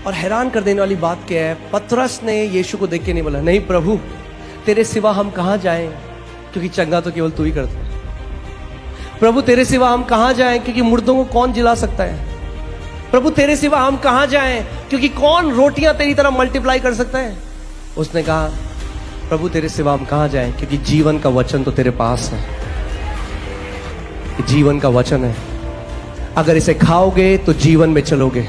और हैरान कर देने वाली बात क्या है, पतरस ने यीशु को देख के नहीं बोला, नहीं प्रभु तेरे सिवा हम कहाँ जाएं, क्योंकि चंगा तो केवल तू ही करता है। प्रभु तेरे सिवा हम कहाँ जाएं, क्योंकि मुर्दों को कौन जिला सकता है। प्रभु तेरे सिवा हम कहाँ जाएं, क्योंकि कौन रोटियां तेरी तरह मल्टीप्लाई कर सकता है। उसने कहा प्रभु तेरे सिवा हम कहाँ जाएं, क्योंकि जीवन का वचन तो तेरे पास है। जीवन का वचन है, अगर इसे खाओगे तो जीवन में चलोगे।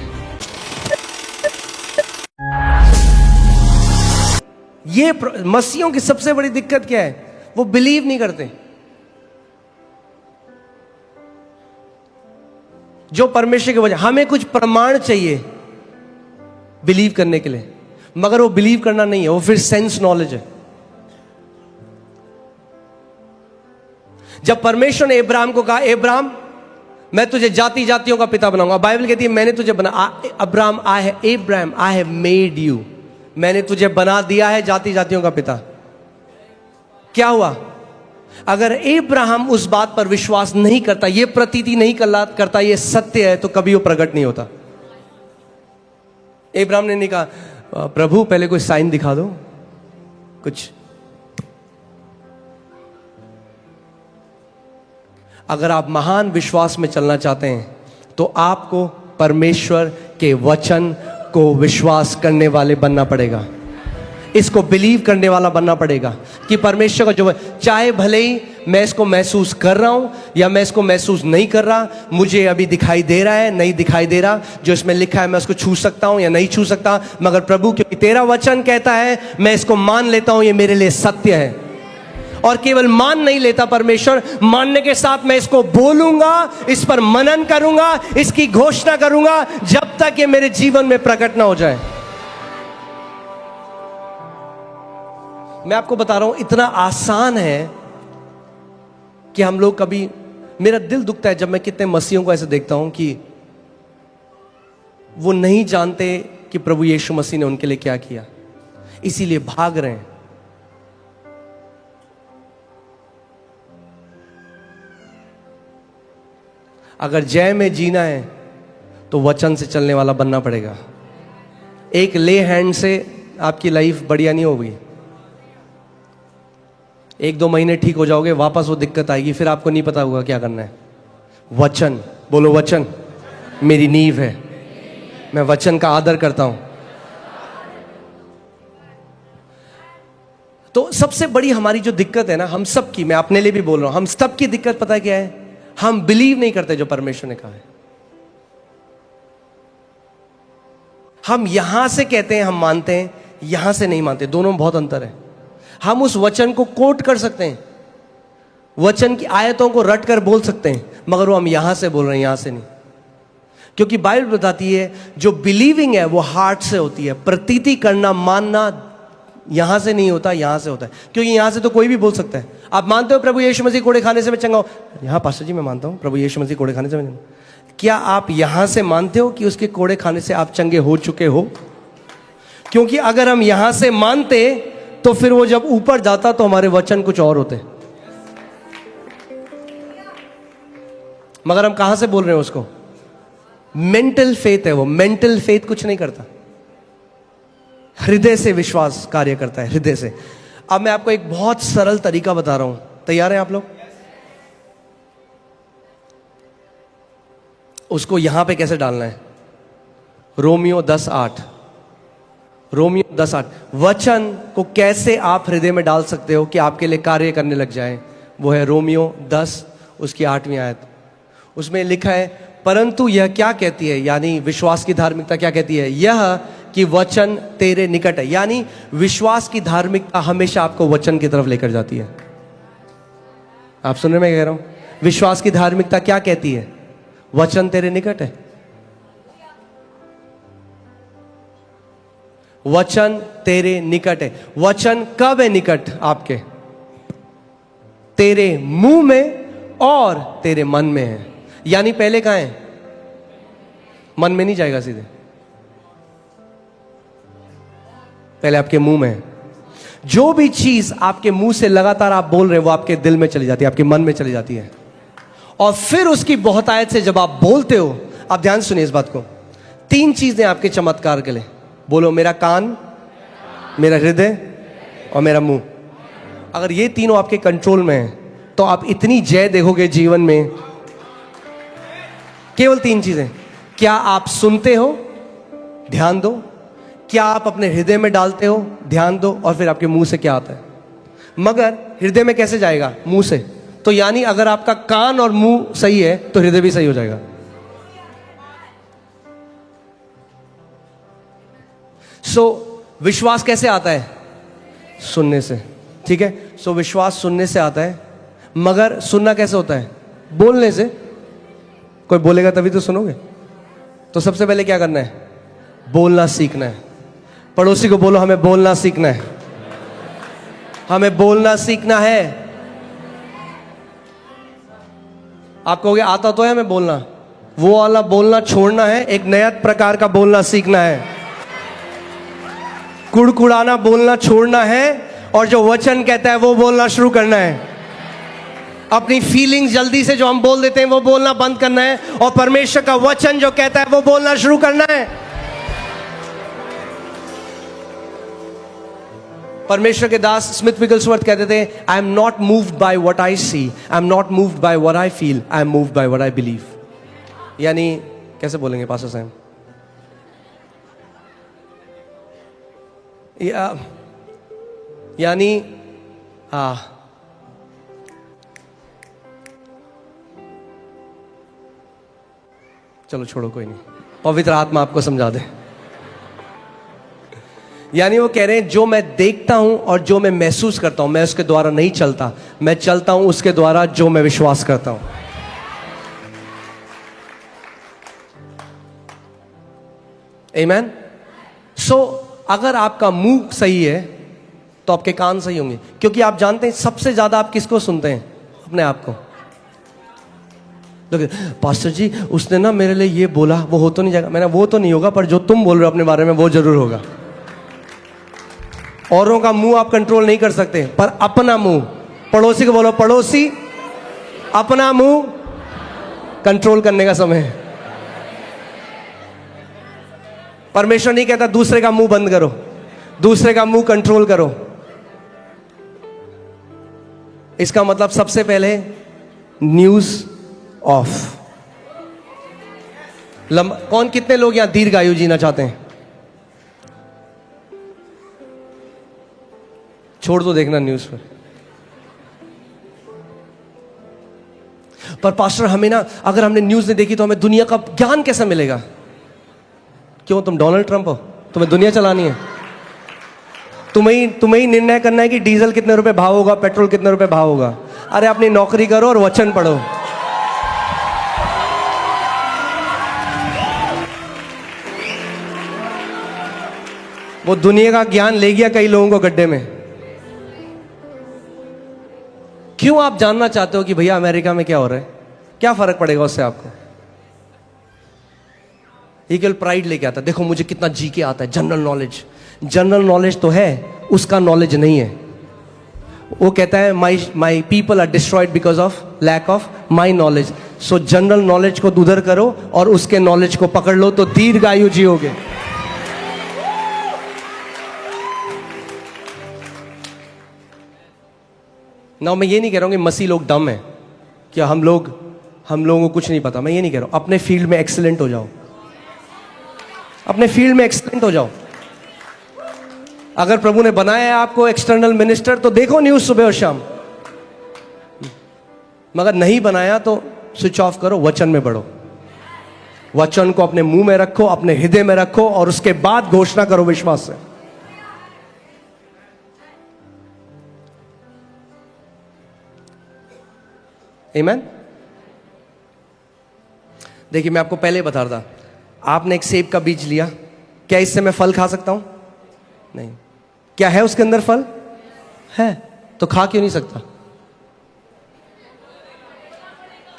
ये मसीहों की सबसे बड़ी दिक्कत क्या है, वो बिलीव नहीं करते। जो परमेश्वर की वजह, हमें कुछ प्रमाण चाहिए बिलीव करने के लिए, मगर वो बिलीव करना नहीं है, वो फिर सेंस नॉलेज है। जब परमेश्वर ने अब्राहम को कहा, अब्राहम मैं तुझे जाति जातियों का पिता बनाऊंगा, बाइबल कहती है मैंने तुझे बना, Abraham I have made you, मैंने तुझे बना दिया है जाति जातियों का पिता। क्या हुआ, अगर अब्राहम उस बात पर विश्वास नहीं करता, ये प्रतीति नहीं करता ये सत्य है, तो कभी वो प्रकट नहीं होता। अब्राहम ने नहीं कहा प्रभु पहले कोई साइन दिखा दो कुछ। अगर आप महान विश्वास में चलना चाहते हैं तो आपको परमेश्वर के वचन को विश्वास करने वाले बनना पड़ेगा, इसको बिलीव करने वाला बनना पड़ेगा कि परमेश्वर का जो, चाहे भले ही मैं इसको महसूस कर रहा हूं या मैं इसको महसूस नहीं कर रहा, मुझे अभी दिखाई दे रहा है नहीं दिखाई दे रहा, जो इसमें लिखा है मैं उसको छू सकता हूं या नहीं छू सकता, मगर प्रभु क्योंकि तेरा वचन कहता है मैं इसको मान लेता हूं, ये मेरे लिए सत्य है। और केवल मान नहीं लेता परमेश्वर, मानने के साथ मैं इसको बोलूंगा, इस पर मनन करूंगा, इसकी घोषणा करूंगा, जब तक ये मेरे जीवन में प्रकट ना हो जाए। मैं आपको बता रहा हूं, इतना आसान है कि हम लोग कभी, मेरा दिल दुखता है जब मैं कितने मसीहों को ऐसे देखता हूं कि वो नहीं जानते कि प्रभु यीशु मसीह ने उनके लिए क्या किया, इसीलिए भाग रहे हैं। अगर जय में जीना है तो वचन से चलने वाला बनना पड़ेगा। एक ले हैंड से आपकी लाइफ बढ़िया नहीं होगी, 1-2 महीने ठीक हो जाओगे, वापस वो दिक्कत आएगी, फिर आपको नहीं पता होगा क्या करना है। वचन बोलो, वचन मेरी नींव है, मैं वचन का आदर करता हूं। तो सबसे बड़ी हमारी जो दिक्कत है ना, हम सब की, मैं अपने लिए भी बोल रहा हूं, हम सब की दिक्कत पता है क्या है, हम बिलीव नहीं करते जो परमेश्वर ने कहा है। हम यहां से कहते हैं हम मानते हैं, यहां से नहीं मानते, दोनों में बहुत अंतर है। हम उस वचन को कोट कर सकते हैं, वचन की आयतों को रट कर बोल सकते हैं, मगर वो हम यहां से बोल रहे हैं, यहां से नहीं। क्योंकि बाइबल बताती है जो बिलीविंग है वो हार्ट से होती है, प्रतीति करना, मानना यहां से नहीं होता, यहां से होता है। क्योंकि यहां से तो कोई भी बोल सकता है, आप मानते हो प्रभु यीशु मसीह कोड़े खाने से मैं चंगा हूं, यहां पास्टर जी मैं मानता हूं प्रभु यीशु मसीह कोड़े खाने से मैं, क्या आप यहां से मानते हो कि उसके कोड़े खाने से आप चंगे हो चुके हो? क्योंकि अगर हम यहां से मानते तो फिर वो जब ऊपर जाता तो हमारे वचन कुछ और होते, मगर हम कहां से बोल रहे हैं उसको? मेंटल फेथ है वो, मेंटल फेथ कुछ नहीं करता, हृदय से विश्वास कार्य करता है, हृदय से। अब मैं आपको एक बहुत सरल तरीका बता रहा हूं, तैयार हैं आप लोग? उसको यहां पे कैसे डालना है? रोमियो 10:8, रोमियो 10:8, वचन को कैसे आप हृदय में डाल सकते हो कि आपके लिए कार्य करने लग जाए, वो है रोमियो 10 उसकी 8वीं आयत। उसमें लिखा है परंतु यह क्या कहती है, यानी विश्वास की धार्मिकता क्या कहती है, यह कि वचन तेरे निकट है। यानी विश्वास की धार्मिकता हमेशा आपको वचन की तरफ लेकर जाती है। आप सुन रहे, मैं कह रहा हूं विश्वास की धार्मिकता क्या कहती है? वचन तेरे निकट है। वचन तेरे निकट है। वचन कब है निकट आपके? तेरे मुंह में और तेरे मन में है। यानी पहले कहां है? मन में नहीं जाएगा सीधे, पहले आपके मुंह में है। जो भी चीज आपके मुंह से लगातार आप बोल रहे हैं वो आपके दिल में चली जाती है, आपके मन में चली जाती है, और फिर उसकी बहुतायत से जब आप बोलते हो, आप ध्यान सुनिए इस बात को, 3 चीजें आपके चमत्कार के लिए। बोलो, मेरा कान, मेरा हृदय और मेरा मुंह। अगर ये तीनों आपके कंट्रोल में है तो आप इतनी जय देखोगे जीवन में। केवल 3 चीजें। क्या आप सुनते हो? ध्यान दो। क्या आप अपने हृदय में डालते हो? ध्यान दो। और फिर आपके मुंह से क्या आता है? मगर हृदय में कैसे जाएगा? मुंह से। तो यानी अगर आपका कान और मुंह सही है तो हृदय भी सही हो जाएगा। विश्वास कैसे आता है? सुनने से। ठीक है। विश्वास सुनने से आता है। मगर सुनना कैसे होता है? बोलने से। कोई बोलेगा तभी तो सुनोगे। तो सबसे पहले क्या करना है? बोलना सीखना है। पड़ोसी को बोलो, हमें बोलना सीखना है। हमें बोलना सीखना है। आप कहोगे आता तो है हमें बोलना। वो वाला बोलना छोड़ना है, एक नया प्रकार का बोलना सीखना है। कुड़कुड़ाना बोलना छोड़ना है और जो वचन कहता है वो बोलना शुरू करना है। अपनी फीलिंग्स जल्दी से जो हम बोल देते हैं वो बोलना बंद करना है और परमेश्वर का वचन जो कहता है वो बोलना शुरू करना है। परमेश्वर के दास स्मिथ विगलस्वर्थ कहते थे, I am not moved by what I see, I am not moved by what I feel, I am moved by what I believe. यानी कैसे बोलेंगे पास्टर साहब? यानी चलो छोड़ो, कोई नहीं, पवित्र आत्मा आपको समझा दे। यानी वो कह रहे हैं जो मैं देखता हूं और जो मैं महसूस करता हूं, मैं उसके द्वारा नहीं चलता, मैं चलता हूं उसके द्वारा जो मैं विश्वास करता हूं। आमीन। अगर आपका मुंह सही है तो आपके कान सही होंगे। क्योंकि आप जानते हैं सबसे ज्यादा आप किसको सुनते हैं? अपने आप को। पास्टर जी उसने ना मेरे लिए ये बोला, वो हो तो नहीं जाएगा। मैंने वो तो नहीं होगा, पर जो तुम बोल रहे हो अपने बारे में वो जरूर होगा। औरों का मुंह आप कंट्रोल नहीं कर सकते, पर अपना मुंह। पड़ोसी को बोलो, पड़ोसी अपना मुंह कंट्रोल करने का समय है। परमेश्वर नहीं कहता दूसरे का मुंह बंद करो, दूसरे का मुंह कंट्रोल करो। इसका मतलब सबसे पहले न्यूज ऑफ। कौन, कितने लोग यहां दीर्घायु जीना चाहते हैं? छोड़ दो देखना न्यूज पर पास्टर हमें ना, अगर हमने न्यूज नहीं देखी तो हमें दुनिया का ज्ञान कैसे मिलेगा? क्यों, तुम डोनाल्ड ट्रंप हो? तुम्हें दुनिया चलानी है? तुम्हें ही निर्णय करना है कि डीजल कितने रुपए भाव होगा, पेट्रोल कितने रुपए भाव होगा। अरे अपनी नौकरी करो और वचन पढ़ो। वो दुनिया का ज्ञान ले गया कई लोगों को गड्ढे में। क्यों आप जानना चाहते हो कि भैया अमेरिका में क्या हो रहा है? क्या फर्क पड़ेगा उससे आपको? ये केवल प्राइड लेके आता है, देखो मुझे कितना जी के आता है। जनरल नॉलेज, जनरल नॉलेज तो है, उसका नॉलेज नहीं है। वो कहता है my people are destroyed because of lack of my knowledge. So general knowledge को उधर करो और उसके नॉलेज को पकड़ लो तो दीर्घायु जियोगे। ना मैं ये नहीं कह रहा हूं कि मसीह लोग डम है, कि हम लोगों को कुछ नहीं पता। मैं ये नहीं कह रहा हूं। अपने फील्ड में एक्सीलेंट हो जाओ, अपने फील्ड में एक्सीलेंट हो जाओ। अगर प्रभु ने बनाया है आपको एक्सटर्नल मिनिस्टर तो देखो न्यूज सुबह और शाम। मगर नहीं बनाया तो स्विच ऑफ करो, वचन में बढ़ो। वचन को अपने मुंह में रखो, अपने हृदय में रखो और उसके बाद घोषणा करो विश्वास से। आमीन। देखिए मैं आपको पहले बता रहा था, आपने एक सेब का बीज लिया, क्या इससे मैं फल खा सकता हूं? नहीं। क्या है उसके अंदर? फल है, तो खा क्यों नहीं सकता?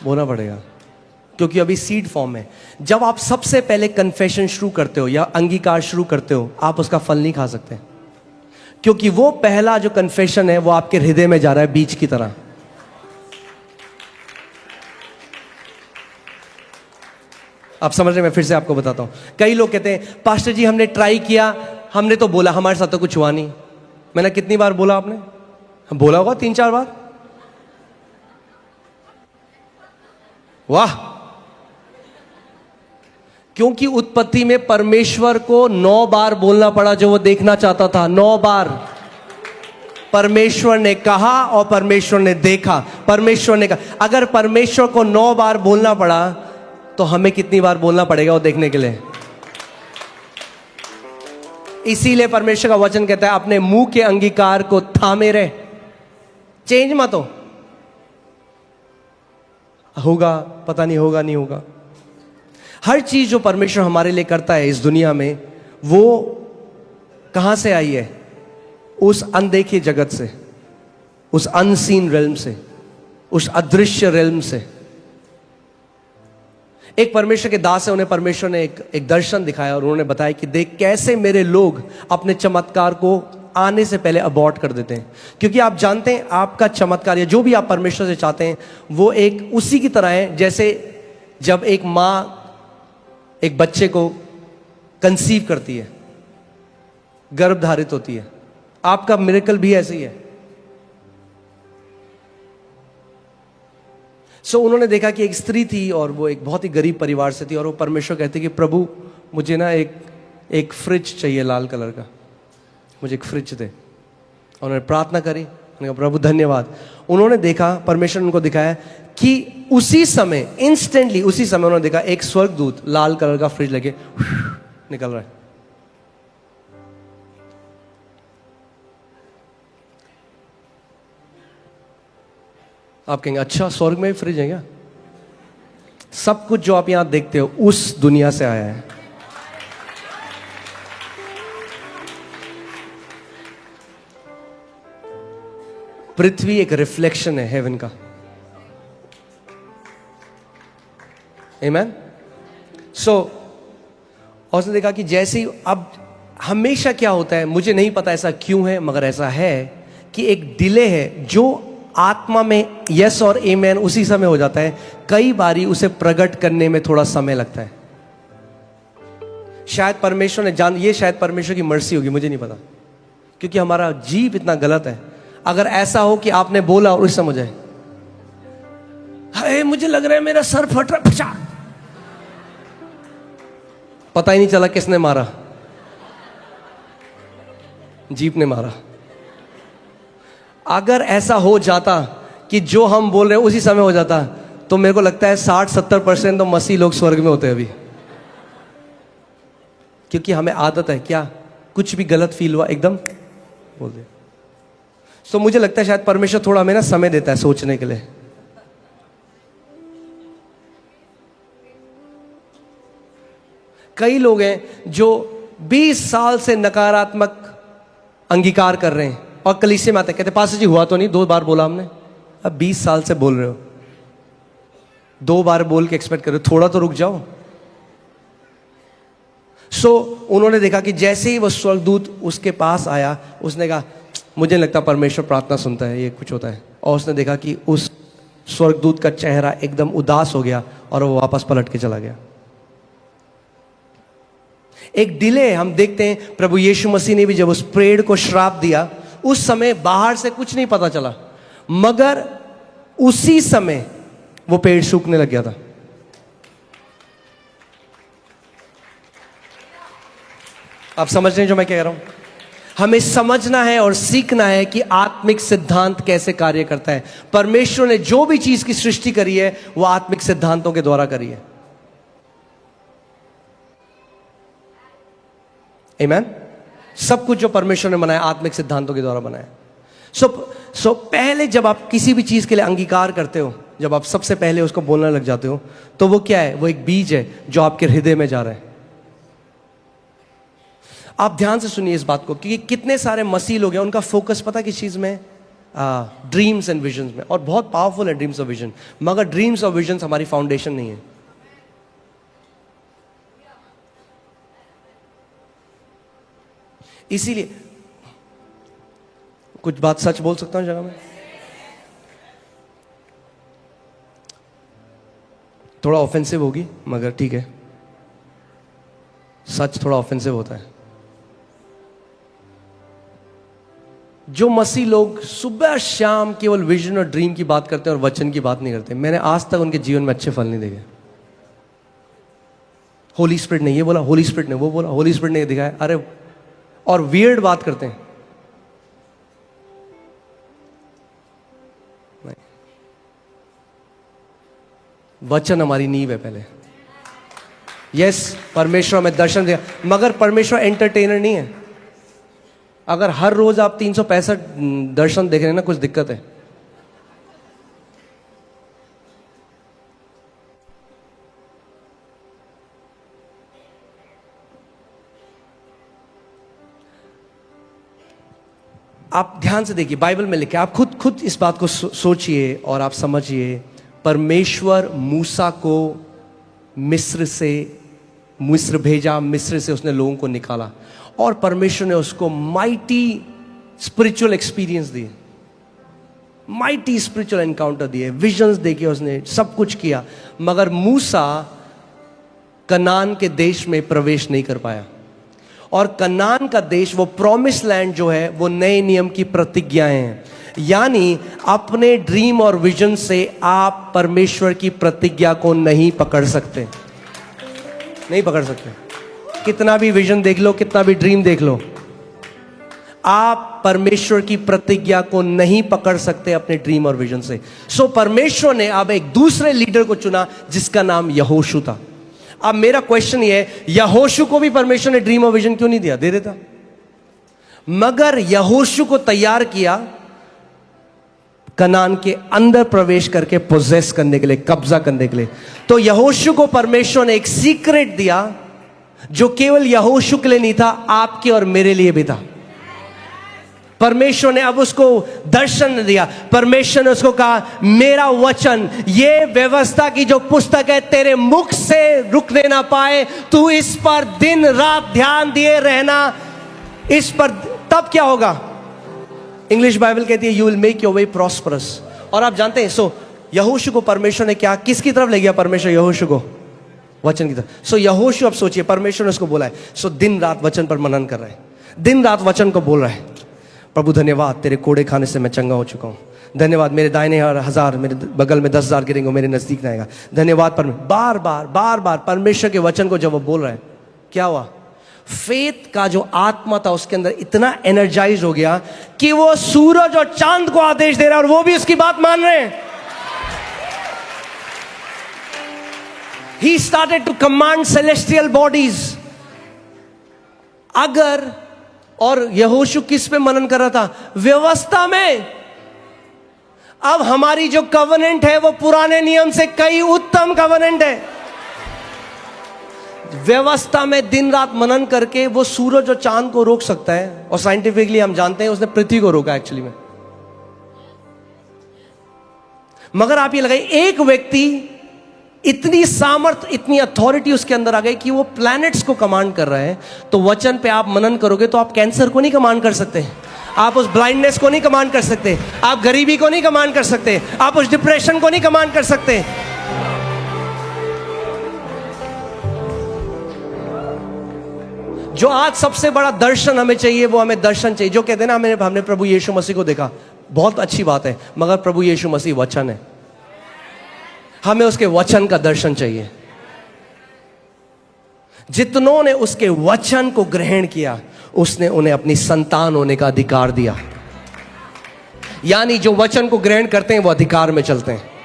बोलना पड़ेगा, क्योंकि अभी सीड फॉर्म है। जब आप सबसे पहले कन्फेशन शुरू करते हो या अंगीकार शुरू करते हो, आप उसका फल नहीं खा सकते, क्योंकि वो पहला जो कन्फेशन है वो आपके हृदय में जा रहा है बीज की तरह। आप समझ रहे हैं? मैं फिर से आपको बताता हूं। कई लोग कहते हैं पास्टर जी हमने ट्राई किया, हमने तो बोला, हमारे साथ तो कुछ हुआ नहीं। मैंने कितनी बार बोला? आपने बोला होगा 3-4 बार। वाह! क्योंकि उत्पत्ति में परमेश्वर को 9 बार बोलना पड़ा जो वो देखना चाहता था। 9 बार परमेश्वर ने कहा और परमेश्वर ने देखा। परमेश्वर ने कहा, अगर परमेश्वर को 9 बार बोलना पड़ा तो हमें कितनी बार बोलना पड़ेगा वो देखने के लिए? इसीलिए परमेश्वर का वचन कहता है अपने मुंह के अंगीकार को थामे रहे, चेंज मत हो। होगा, पता नहीं होगा, नहीं होगा। हर चीज जो परमेश्वर हमारे लिए करता है इस दुनिया में, वो कहां से आई है? उस अनदेखे जगत से, उस अनसीन रेल्म से, उस अदृश्य रेल्म से। एक परमेश्वर के दास है, उन्हें परमेश्वर ने एक दर्शन दिखाया और उन्होंने बताया कि देख कैसे मेरे लोग अपने चमत्कार को आने से पहले अबॉर्ट कर देते हैं। क्योंकि आप जानते हैं आपका चमत्कार या जो भी आप परमेश्वर से चाहते हैं वो एक उसी की तरह है जैसे जब एक मां एक बच्चे को कंसीव करती है, गर्भ धारित होती है। आपका मिरेकल भी ऐसे ही है। उन्होंने देखा कि एक स्त्री थी और वो एक बहुत ही गरीब परिवार से थी और वो परमेश्वर कहते कि प्रभु मुझे ना एक फ्रिज चाहिए लाल कलर का, मुझे एक फ्रिज दे। और उन्होंने प्रार्थना करी, उन्होंने कहा प्रभु धन्यवाद। उन्होंने देखा, परमेश्वर ने उनको दिखाया कि उसी समय, इंस्टेंटली उसी समय उन्होंने देखा एक स्वर्गदूत लाल कलर का फ्रिज लेके निकल रहा है। आप कहेंगे अच्छा स्वर्ग में फ्रिज है क्या? सब कुछ जो आप यहां देखते हो उस दुनिया से आया है। पृथ्वी एक रिफ्लेक्शन है हेवन का। आमेन। और उसने देखा कि जैसे ही, अब हमेशा क्या होता है मुझे नहीं पता ऐसा क्यों है, मगर ऐसा है कि एक डिले है जो आत्मा में यस और आमेन उसी समय हो जाता है। कई बारी उसे प्रकट करने में थोड़ा समय लगता है। शायद परमेश्वर ने ये शायद परमेश्वर की मर्जी होगी, मुझे नहीं पता, क्योंकि हमारा जीव इतना गलत है। अगर ऐसा हो कि आपने बोला और उस समय जाए, हाय मुझे लग रहा है मेरा सर फट रहा, पता ही नहीं चला किसने मारा, जीप ने मारा। अगर ऐसा हो जाता कि जो हम बोल रहे हैं उसी समय हो जाता, तो मेरे को लगता है 60-70% तो मसीह लोग स्वर्ग में होते अभी। क्योंकि हमें आदत है क्या, कुछ भी गलत फील हुआ एकदम बोल दे। तो मुझे लगता है शायद परमेश्वर थोड़ा हमें ना समय देता है सोचने के लिए। कई लोग हैं जो 20 साल से नकारात्मक अंगीकार कर रहे हैं और कलीसिया में आते कहते पास्टर जी हुआ तो नहीं, 2 बार बोला हमने। अब 20 साल से बोल रहे हो, 2 बार बोल के एक्सपेक्ट कर रहे हो, थोड़ा तो रुक जाओ। उन्होंने देखा कि जैसे ही वो स्वर्गदूत उसके पास आया, उसने कहा मुझे लगता परमेश्वर प्रार्थना सुनता है, ये कुछ होता है। और उसने देखा कि उस स्वर्गदूत का चेहरा एकदम उदास हो गया और वो वापस पलट के चला गया। एक डिले हम देखते हैं। प्रभु यीशु मसीह ने भी जब उस पेड़ को श्राप दिया, उस समय बाहर से कुछ नहीं पता चला, मगर उसी समय वो पेड़ सूखने लग गया था। आप समझ रहे हैं जो मैं कह रहा हूं? हमें समझना है और सीखना है कि आत्मिक सिद्धांत कैसे कार्य करता है। परमेश्वर ने जो भी चीज की सृष्टि करी है वो आत्मिक सिद्धांतों के द्वारा करी है। आमेन। सब कुछ जो परमेश्वर ने बनाया आत्मिक सिद्धांतों के द्वारा बनाया। पहले जब आप किसी भी चीज के लिए अंगीकार करते हो, जब आप सबसे पहले उसको बोलने लग जाते हो, तो वो क्या है? वो एक बीज है जो आपके हृदय में जा रहा है। आप ध्यान से सुनिए इस बात को, क्योंकि कितने सारे मसीह लोग हैं उनका फोकस पता किस चीज में? ड्रीम्स एंड विजन्स में। और बहुत पावरफुल है ड्रीम्स और विजन, मगर ड्रीम्स और विजन्स हमारी फाउंडेशन नहीं है। इसीलिए कुछ बात सच बोल सकता हूं जगह में, थोड़ा ऑफेंसिव होगी मगर ठीक है। सच थोड़ा ऑफेंसिव होता है। जो मसीह लोग सुबह शाम केवल विजन और ड्रीम की बात करते हैं और वचन की बात नहीं करते, मैंने आज तक उनके जीवन में अच्छे फल नहीं देखे। होली स्पिरिट ने ये बोला, होली स्पिरिट ने वो बोला, होली स्पिरिट ने ये दिखाया, अरे और वियर्ड बात करते हैं। नहीं, वचन हमारी नींव है पहले। यस, परमेश्वर हमें दर्शन दिया, मगर परमेश्वर एंटरटेनर नहीं है। अगर हर रोज आप 365 दर्शन देख रहे हैं ना, कुछ दिक्कत है। आप ध्यान से देखिए, बाइबल में लिखा है, आप खुद इस बात को सोचिए और आप समझिए। परमेश्वर मूसा को मिस्र भेजा, मिस्र से उसने लोगों को निकाला और परमेश्वर ने उसको माइटी स्पिरिचुअल एक्सपीरियंस दिए, माइटी स्पिरिचुअल एनकाउंटर दिए, विजन्स देखे, उसने सब कुछ किया, मगर मूसा कनान के देश में प्रवेश नहीं कर पाया। और कनान का देश, वो प्रॉमिस लैंड जो है, वो नए नियम की प्रतिज्ञाएं हैं। यानी अपने ड्रीम और विजन से आप परमेश्वर की प्रतिज्ञा को नहीं पकड़ सकते, नहीं पकड़ सकते। कितना भी विजन देख लो, कितना भी ड्रीम देख लो, आप परमेश्वर की प्रतिज्ञा को नहीं पकड़ सकते अपने ड्रीम और विजन से। सो परमेश्वर ने अब एक दूसरे लीडर को चुना जिसका नाम यहोशू था। अब मेरा क्वेश्चन ये है, यहोशू को भी परमेश्वर ने ड्रीम और विजन क्यों नहीं दिया? दे देता। मगर यहोशू को तैयार किया कनान के अंदर प्रवेश करके पोजेस करने के लिए, कब्जा करने के लिए। तो यहोशू को परमेश्वर ने एक सीक्रेट दिया जो केवल यहोशू के लिए नहीं था, आपके और मेरे लिए भी था। परमेश्वर ने अब उसको दर्शन दिया। परमेश्वर ने उसको कहा, मेरा वचन, ये व्यवस्था की जो पुस्तक है, तेरे मुख से रुकने ना पाए, तू इस पर दिन रात ध्यान दिए रहना। इस पर तब क्या होगा? इंग्लिश बाइबल कहती है, you will make your way prosperous. और आप जानते हैं, सो यहोशू को परमेश्वर ने क्या, किसकी तरफ ले गया परमेश्वर यहोशू को? वचन की तरफ। सो यहोशू, अब सोचिए, परमेश्वर ने उसको बोला है, सो दिन रात वचन पर मनन कर रहा है, दिन रात वचन को बोल रहा है। प्रभु धन्यवाद, तेरे कोड़े खाने से मैं चंगा हो चुका हूं। धन्यवाद, मेरे दाहिने 1000, मेरे बगल में 10,000 गिरेंगे, मेरे नजदीक ना आएगा। धन्यवाद। बार बार परमेश्वर के वचन को जब वो बोल रहा है, क्या हुआ? फेथ का जो आत्मा था उसके अंदर इतना एनर्जाइज हो गया कि वो सूरज और चांद को आदेश दे रहा है और वो भी उसकी बात मान रहे हैं। He started to command celestial bodies. अगर, और यहोशू किस पे मनन कर रहा था? व्यवस्था में। अब हमारी जो कवनेंट है वो पुराने नियम से कई उत्तम कवनेंट है। व्यवस्था में दिन रात मनन करके वो सूरज और चांद को रोक सकता है, और साइंटिफिकली हम जानते हैं उसने पृथ्वी को रोका एक्चुअली में। मगर आप ये लगाइए, एक व्यक्ति, इतनी सामर्थ, इतनी अथॉरिटी उसके अंदर आ गई कि वो प्लैनेट्स को कमांड कर रहा है। तो वचन पे आप मनन करोगे तो आप कैंसर को नहीं कमांड कर सकते, आप उस ब्लाइंडनेस को नहीं कमांड कर सकते, आप गरीबी को नहीं कमांड कर सकते, आप उस डिप्रेशन को नहीं कमांड कर सकते। जो आज सबसे बड़ा दर्शन हमें चाहिए, वो हमें दर्शन चाहिए जो कहते हैं ना, हमने प्रभु यीशु मसीह को देखा, बहुत अच्छी बात है, मगर प्रभु यीशु मसीह वचन है, हमें उसके वचन का दर्शन चाहिए। जितनों ने उसके वचन को ग्रहण किया, उसने उन्हें अपनी संतान होने का अधिकार दिया। यानी जो वचन को ग्रहण करते हैं वो अधिकार में चलते हैं।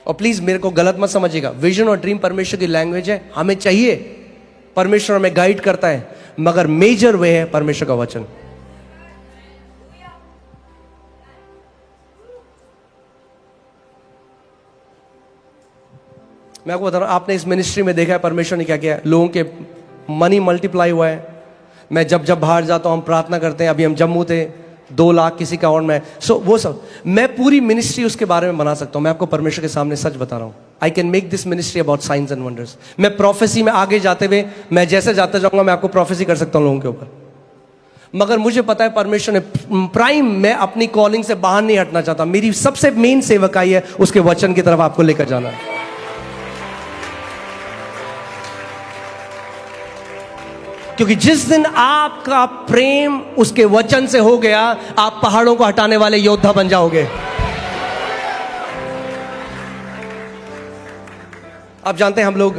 और प्लीज मेरे को गलत मत समझिएगा, विजन और ड्रीम परमेश्वर की लैंग्वेज है, हमें चाहिए, परमेश्वर हमें गाइड करता है, मगर मेजर वे है परमेश्वर का वचन। मैं आपको बता रहा हूं, आपने इस मिनिस्ट्री में देखा है परमेश्वर ने क्या किया, लोगों के मनी मल्टीप्लाई हुआ है। मैं जब बाहर जाता हूं, हम प्रार्थना करते हैं, अभी हम जम्मू थे, 2 लाख किसी का अकाउंट में, सो वो सब, मैं पूरी मिनिस्ट्री उसके बारे में बना सकता हूं। मैं आपको परमेश्वर के सामने सच बता रहा हूं, I can make this ministry about science and wonders. मैं प्रोफेसी में आगे जाते हुए, मैं जैसे जाते जाऊंगा, मैं आपको प्रोफेसी कर सकता हूं लोगों के ऊपर। मगर मुझे पता है परमेश्वर ने प्राइम, मैं अपनी कॉलिंग से बाहर नहीं हटना चाहता। मेरी सबसे मेन सेवकाई है उसके वचन की तरफ आपको लेकर जाना। क्योंकि जिस दिन आपका प्रेम उसके वचन से हो गया, आप पहाड़ों को हटाने वाले योद्धा बन जाओगे। आप जानते हैं हम लोग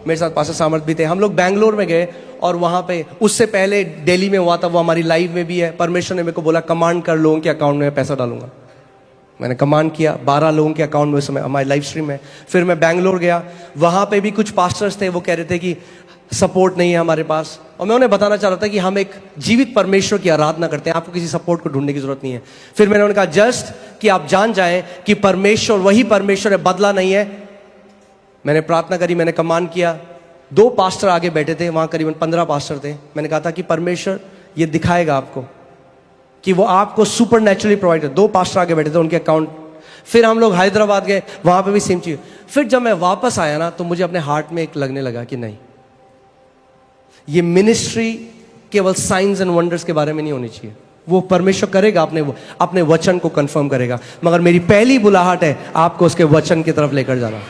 मेरे साथ पास्टर सामर्थ भी थे, हम लोग बैंगलोर में गए और वहां पे उससे पहले दिल्ली में हुआ था, वो हमारी लाइव में भी है। परमेश्वर ने मेरे को बोला कमांड कर लोगों के अकाउंट में पैसा डालूंगा। मैंने कमांड किया, 12 लोगों के अकाउंट में उस समय हमारी लाइव स्ट्रीम में। फिर मैं बैंगलोर गया, वहां पे भी कुछ पास्टर्स थे, वो कह रहे थे कि सपोर्ट नहीं है हमारे पास, और मैं उन्हें बताना चाह रहा था कि हम एक जीवित परमेश्वर की आराधना करते हैं, आपको किसी सपोर्ट को ढूंढने की जरूरत नहीं है। फिर मैंने उन्हें कहा जस्ट कि आप जान जाएं कि परमेश्वर वही परमेश्वर है, बदला नहीं है। मैंने प्रार्थना करी, मैंने कमांड किया। 2 पास्टर आगे बैठे थे, वहां करीबन 15 पास्टर थे। मैंने कहा था कि परमेश्वर ये दिखाएगा आपको कि वो आपको सुपर नेचुरली प्रोवाइड कर। 2 पास्टर आगे बैठे थे, उनके अकाउंट। फिर हम लोग हैदराबाद गए, वहां पे भी सेम चीज। फिर जब मैं वापस आया ना, तो मुझे अपने हार्ट में एक लगने लगा कि नहीं, ये मिनिस्ट्री केवल साइंस एंड वंडर्स के बारे में नहीं होनी चाहिए। वो परमेश्वर करेगा, अपने वचन को कंफर्म करेगा, मगर मेरी पहली बुलाहट है आपको उसके वचन की तरफ लेकर जाना,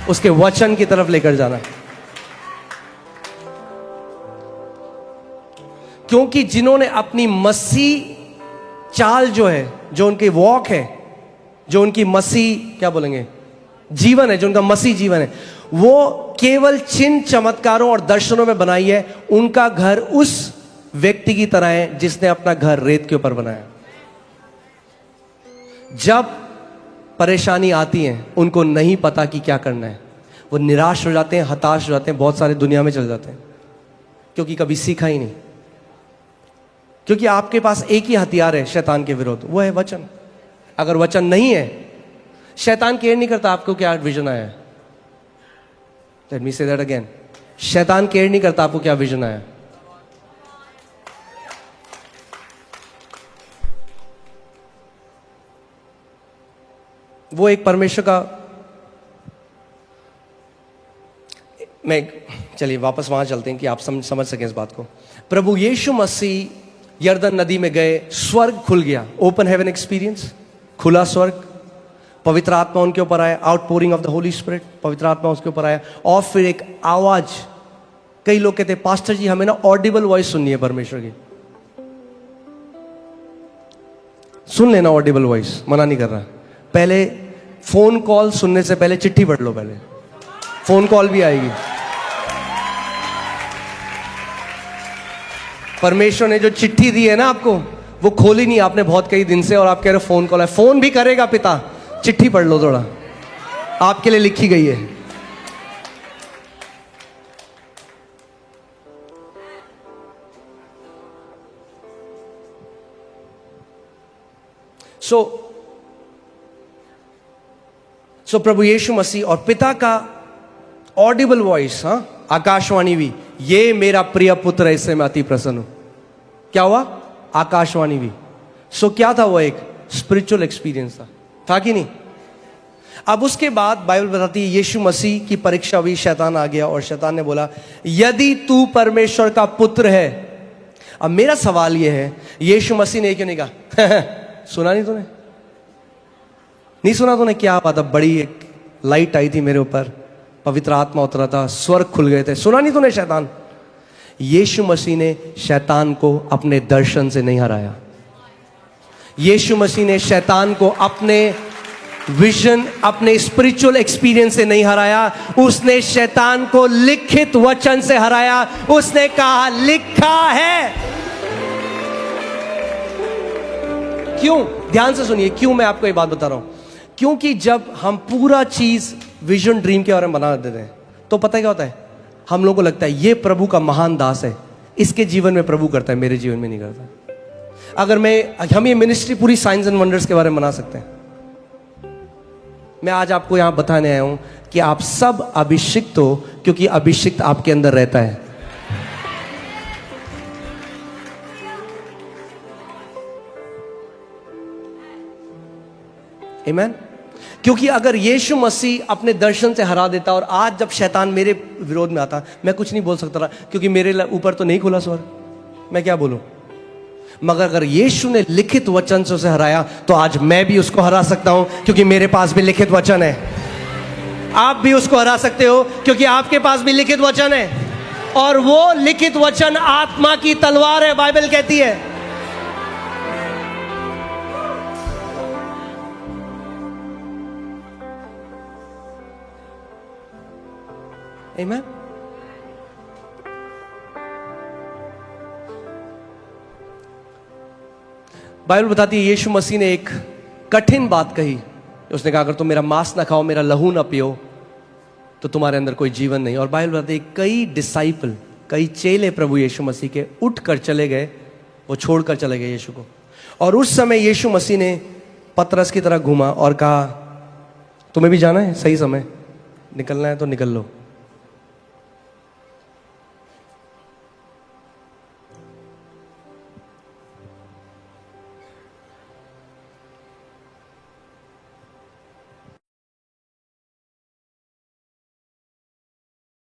उसके वचन की तरफ लेकर जाना। क्योंकि जिन्होंने अपनी मसीह चाल जो है, जो उनकी वॉक है, जो उनकी मसीह क्या बोलेंगे जीवन है, जो उनका मसीह जीवन है, वो केवल चिन्ह चमत्कारों और दर्शनों में बनाई है। उनका घर उस व्यक्ति की तरह है जिसने अपना घर रेत के ऊपर बनाया। जब परेशानी आती है, उनको नहीं पता कि क्या करना है, वो निराश हो जाते हैं, हताश हो जाते हैं, बहुत सारे दुनिया में चल जाते हैं, क्योंकि कभी सीखा ही नहीं। क्योंकि आपके पास एक ही हथियार है शैतान के विरोध, वो है वचन। अगर वचन नहीं है, शैतान केयर नहीं करता आपको क्या विजन आया है। Let me say that again, शैतान केयर नहीं करता आपको क्या विजन आया। वो एक परमेश्वर का, मैं चलिए वापस वहां चलते हैं कि आप समझ सकें इस बात को। प्रभु यीशु मसीह यरदन नदी में गए, स्वर्ग खुल गया, ओपन हेवन एक्सपीरियंस, खुला स्वर्ग, पवित्र आत्मा उनके ऊपर आया, outpouring of the Holi spirit, पवित्र आत्मा उसके ऊपर आया। और फिर एक आवाज, कई लोग कहते हैं पास्टर जी हमें ना ऑडिबल वॉइस सुननी है परमेश्वर की। सुन लेना ऑडिबल वॉइस, मना नहीं कर रहा। पहले फोन कॉल सुनने से पहले चिट्ठी पढ़ लो, पहले फोन कॉल भी आएगी। परमेश्वर ने जो चिट्ठी दी है ना आपको, वो खोली नहीं आपने बहुत कई दिन से, और आप कह रहे हो फोन कॉल है। फोन भी करेगा पिता, चिट्ठी पढ़ लो थोड़ा, आपके लिए लिखी गई है। सो प्रभु यीशु मसीह और पिता का ऑडिबल वॉइस, हाँ, आकाशवाणी भी, ये मेरा प्रिय पुत्र है, इससे मैं अति प्रसन्न हूं। क्या हुआ? आकाशवाणी भी। सो क्या था वो? एक स्पिरिचुअल एक्सपीरियंस था कि नहीं? अब उसके बाद बाइबल बताती है यीशु मसीह की परीक्षा हुई, शैतान आ गया और शैतान ने बोला यदि तू परमेश्वर का पुत्र है। अब मेरा सवाल यह है, यीशु मसीह ने क्यों नहीं कहा सुना नहीं तूने? नहीं सुना तूने? क्या बात है, बड़ी एक लाइट आई थी मेरे ऊपर, पवित्र आत्मा उतरा था, स्वर्ग खुल गए थे। सुना नहीं तूने शैतान? यीशु मसीह ने शैतान को अपने दर्शन से नहीं हराया। यीशु मसीह ने शैतान को अपने विजन, अपने स्पिरिचुअल एक्सपीरियंस से नहीं हराया। उसने शैतान को लिखित वचन से हराया। उसने कहा लिखा है। क्यों? ध्यान से सुनिए क्यों मैं आपको ये बात बता रहा हूं। क्योंकि जब हम पूरा चीज विजन ड्रीम के बारे में बना देते हैं, तो पता है क्या होता है, हम लोगों को लगता है ये प्रभु का महान दास है, इसके जीवन में प्रभु करता है, मेरे जीवन में नहीं करता। अगर हम ये मिनिस्ट्री पूरी साइंस एंड वंडर्स के बारे में बना सकते हैं। मैं आज आपको यहां बताने आया हूं कि आप सब अभिषिक्त हो, क्योंकि अभिषिक्त आपके अंदर रहता है। आमीन। क्योंकि अगर यीशु मसीह अपने दर्शन से हरा देता, और आज जब शैतान मेरे विरोध में आता, मैं कुछ नहीं बोल सकता था, क्योंकि मेरे ऊपर तो नहीं खुला स्वर्ग, मैं क्या बोलूं। मगर अगर यीशु ने लिखित वचन से उसे हराया, तो आज मैं भी उसको हरा सकता हूं, क्योंकि मेरे पास भी लिखित वचन है। आप भी उसको हरा सकते हो, क्योंकि आपके पास भी लिखित वचन है। और वो लिखित वचन आत्मा की तलवार है, बाइबल कहती है। आमीन। बाइबल बताती है यीशु मसीह ने एक कठिन बात कही। उसने कहा अगर तुम मेरा मांस ना खाओ, मेरा लहू ना पियो, तो तुम्हारे अंदर कोई जीवन नहीं। और बाइबल बताती है कई डिसाइपल, कई चेले प्रभु यीशु मसीह के उठ कर चले गए, वो छोड़कर चले गए यीशु को। और उस समय यीशु मसीह ने पतरस की तरह घूमा और कहा तुम्हें भी जाना है, सही समय निकलना है तो निकल लो।